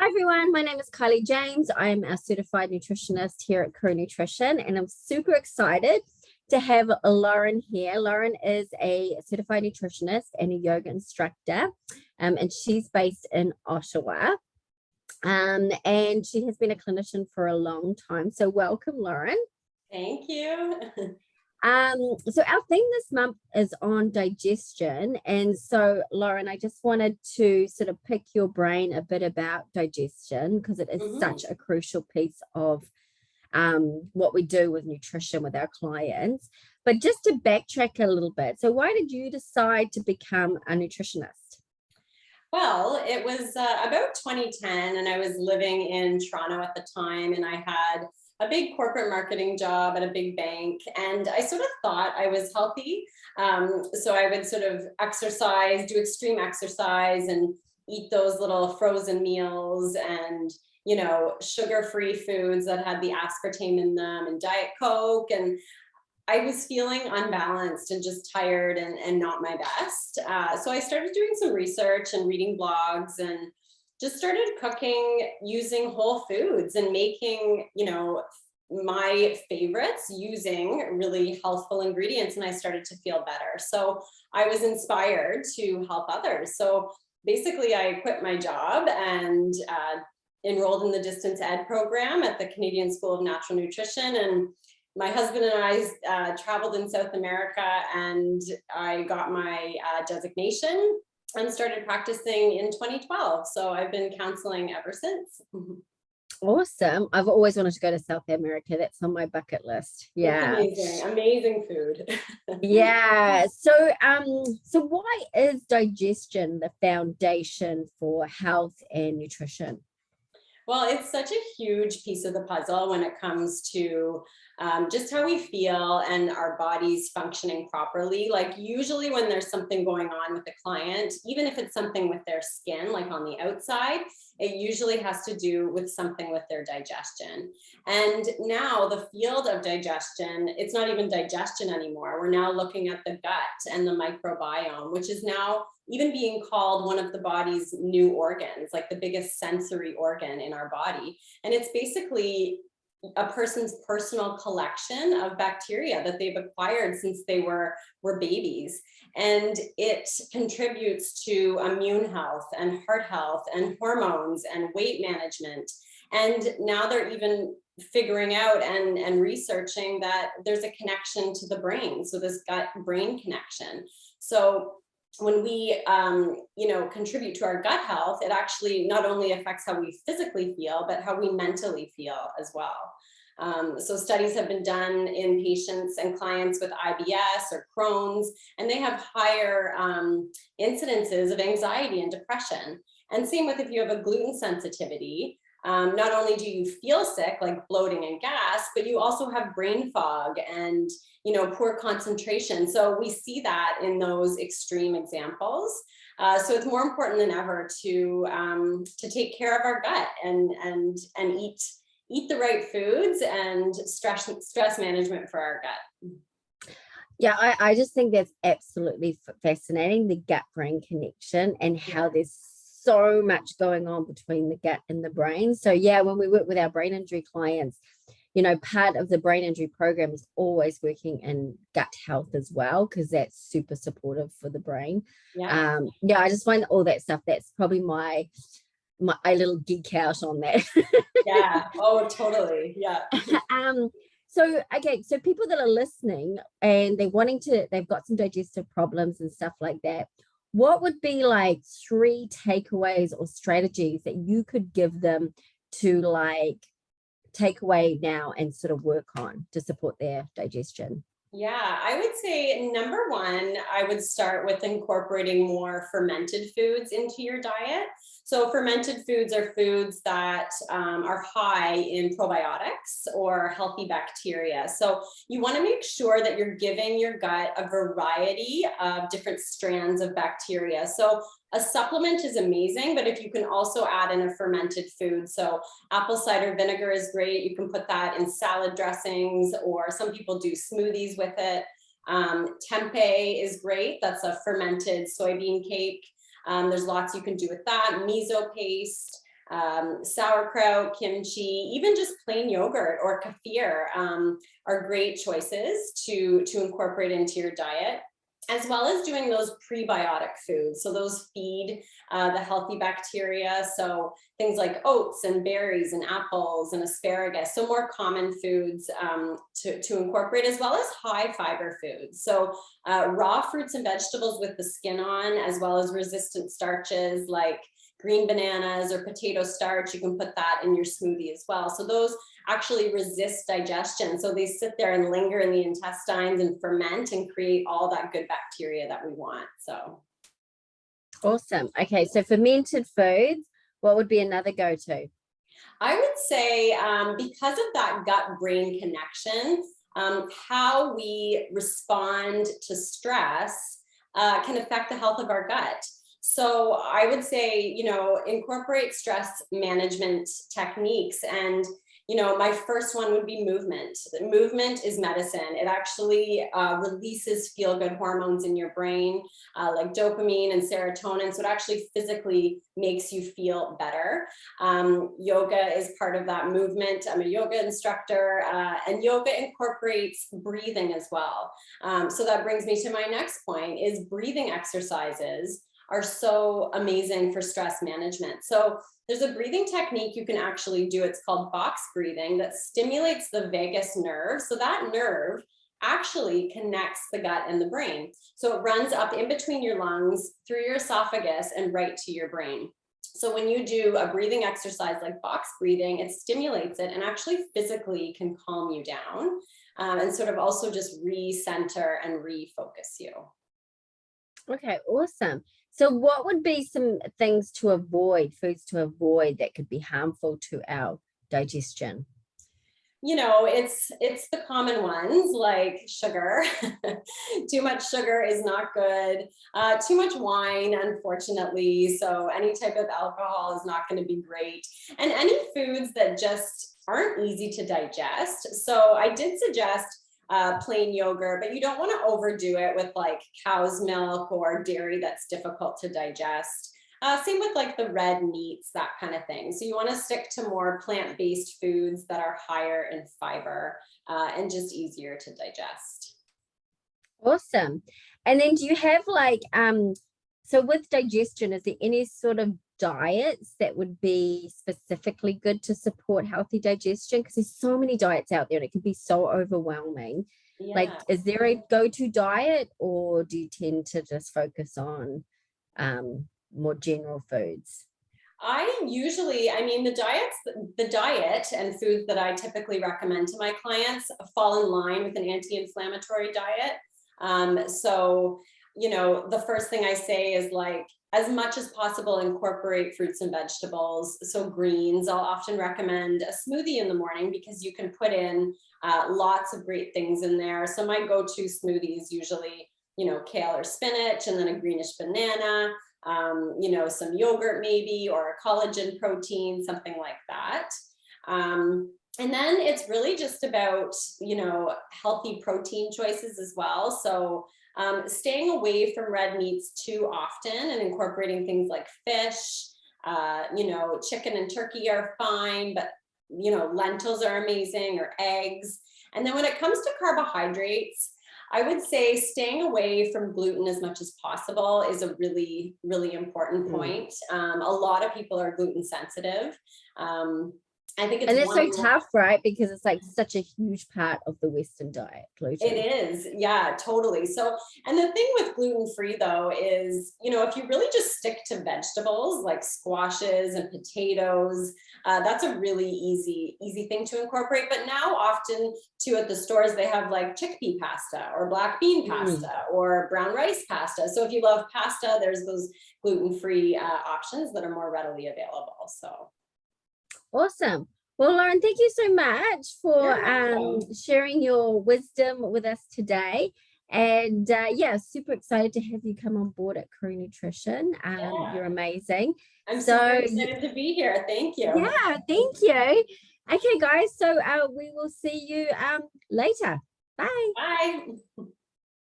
Hi everyone, my name is Kylie James. I am a certified nutritionist here at Career Nutrition, and I'm super excited to have Lauren here. Lauren is a certified nutritionist and a yoga instructor, and she's based in Ottawa. And she has been a clinician for a long time. So welcome, Lauren. Thank you. So our theme this month is on digestion. And so, Lauren, I just wanted to sort of pick your brain a bit about digestion because it is such a crucial piece of what we do with nutrition with our clients. But just to backtrack a little bit, so why did you decide to become a nutritionist? Well, it was about 2010, and I was living in Toronto at the time, and I had a big corporate marketing job at a big bank, and I sort of thought I was healthy. So I would sort of exercise, do extreme exercise, and eat those little frozen meals and, you know, sugar-free foods that had the aspartame in them and Diet Coke. And I was feeling unbalanced and just tired and not my best. So I started doing some research and reading blogs and just started cooking using whole foods and making, you know, my favorites using really healthful ingredients. And I started to feel better. So I was inspired to help others. So basically I quit my job and enrolled in the distance ed program at the Canadian School of Natural Nutrition. And my husband and I traveled in South America, and I got my designation and started practicing in 2012. So I've been counseling ever since. Awesome. I've always wanted to go to South America. That's on my bucket list. Yeah. It's amazing food. Yeah. So why is digestion the foundation for health and nutrition? Well, it's such a huge piece of the puzzle when it comes to just how we feel and our bodies functioning properly. Like usually when there's something going on with the client, even if it's something with their skin, like on the outside, it usually has to do with something with their digestion. And now the field of digestion, it's not even digestion anymore. We're now looking at the gut and the microbiome, which is now even being called one of the body's new organs, like the biggest sensory organ in our body. And it's basically a person's personal collection of bacteria that they've acquired since they were babies. And it contributes to immune health and heart health and hormones and weight management. And now they're even figuring out and researching that there's a connection to the brain. So this gut-brain connection. So when we, contribute to our gut health, it actually not only affects how we physically feel, but how we mentally feel as well. So studies have been done in patients and clients with IBS or Crohn's, and they have higher incidences of anxiety and depression. And same with if you have a gluten sensitivity. Not only do you feel sick, like bloating and gas, but you also have brain fog and, you know, poor concentration. So we see that in those extreme examples. So it's more important than ever to take care of our gut and eat the right foods and stress management for our gut. Yeah, I just think that's absolutely fascinating, the gut-brain connection and how there's so much going on between the gut and the brain. So yeah, when we work with our brain injury clients, you know, part of the brain injury program is always working in gut health as well, because that's super supportive for the brain. I just find all that stuff, that's probably my little geek out on that. Yeah. Oh, totally. Yeah. So people that are listening and they've got some digestive problems and stuff like that, what would be like 3 takeaways or strategies that you could give them to like take away now and sort of work on to support their digestion? Yeah, I would say number one, I would start with incorporating more fermented foods into your diet. So fermented foods are foods that are high in probiotics or healthy bacteria. So you want to make sure that you're giving your gut a variety of different strands of bacteria. So a supplement is amazing, but if you can also add in a fermented food, so apple cider vinegar is great. You can put that in salad dressings, or some people do smoothies with it. Tempeh is great. That's a fermented soybean cake. There's lots you can do with that. Miso paste. Sauerkraut, kimchi, even just plain yogurt or kefir are great choices to incorporate into your diet, as well as doing those prebiotic foods. So those feed the healthy bacteria. So things like oats and berries and apples and asparagus. So more common foods to incorporate, as well as high fiber foods. So raw fruits and vegetables with the skin on, as well as resistant starches like green bananas or potato starch. You can put that in your smoothie as well. So those actually resist digestion. So they sit there and linger in the intestines and ferment and create all that good bacteria that we want. So awesome. Okay, so fermented foods, what would be another go-to? I would say because of that gut-brain connection, how we respond to stress can affect the health of our gut. So I would say, incorporate stress management techniques. And, my first one would be movement. Movement is medicine. It actually releases feel-good hormones in your brain, like dopamine and serotonin. So it actually physically makes you feel better. Yoga is part of that movement. I'm a yoga instructor, and yoga incorporates breathing as well. So that brings me to my next point, is breathing exercises are so amazing for stress management. So there's a breathing technique you can actually do. It's called box breathing that stimulates the vagus nerve. So that nerve actually connects the gut and the brain. So it runs up in between your lungs, through your esophagus, and right to your brain. So when you do a breathing exercise like box breathing, it stimulates it and actually physically can calm you down, and sort of also just recenter and refocus you. Okay, awesome. So what would be some things to avoid, foods to avoid that could be harmful to our digestion? It's the common ones like sugar. Too much sugar is not good. Too much wine, unfortunately. So any type of alcohol is not going to be great. And any foods that just aren't easy to digest. So I did suggest plain yogurt, but you don't want to overdo it with like cow's milk or dairy that's difficult to digest. Same with like the red meats, that kind of thing. So you want to stick to more plant-based foods that are higher in fiber and just easier to digest. Awesome. And then do you have like, so with digestion, is there any sort of diets that would be specifically good to support healthy digestion? Because there's so many diets out there and it can be so overwhelming. Yeah. Like, is there a go-to diet, or do you tend to just focus on more general foods? The diet and foods that I typically recommend to my clients fall in line with an anti-inflammatory diet. So, the first thing I say is like, as much as possible, incorporate fruits and vegetables. So greens, I'll often recommend a smoothie in the morning because you can put in lots of great things in there. So my go-to smoothie is usually, kale or spinach, and then a greenish banana, some yogurt maybe, or a collagen protein, something like that. And then it's really just about, healthy protein choices as well. So staying away from red meats too often and incorporating things like fish, chicken and turkey are fine, but, lentils are amazing, or eggs. And then when it comes to carbohydrates, I would say staying away from gluten as much as possible is a really, really important point. A lot of people are gluten sensitive. I think it's, and it's so tough, right? Because it's like such a huge part of the Western diet, gluten. It is. Yeah, totally. So, and the thing with gluten-free though is, if you really just stick to vegetables like squashes and potatoes, that's a really easy thing to incorporate. But now often too at the stores, they have like chickpea pasta or black bean pasta or brown rice pasta. So if you love pasta, there's those gluten-free options that are more readily available. So. Awesome. Well, Lauren, thank you so much for sharing your wisdom with us today. And super excited to have you come on board at Crew Nutrition. You're amazing. I'm so excited to be here. Thank you. Yeah, thank you. Okay, guys. So we will see you later. Bye. Bye.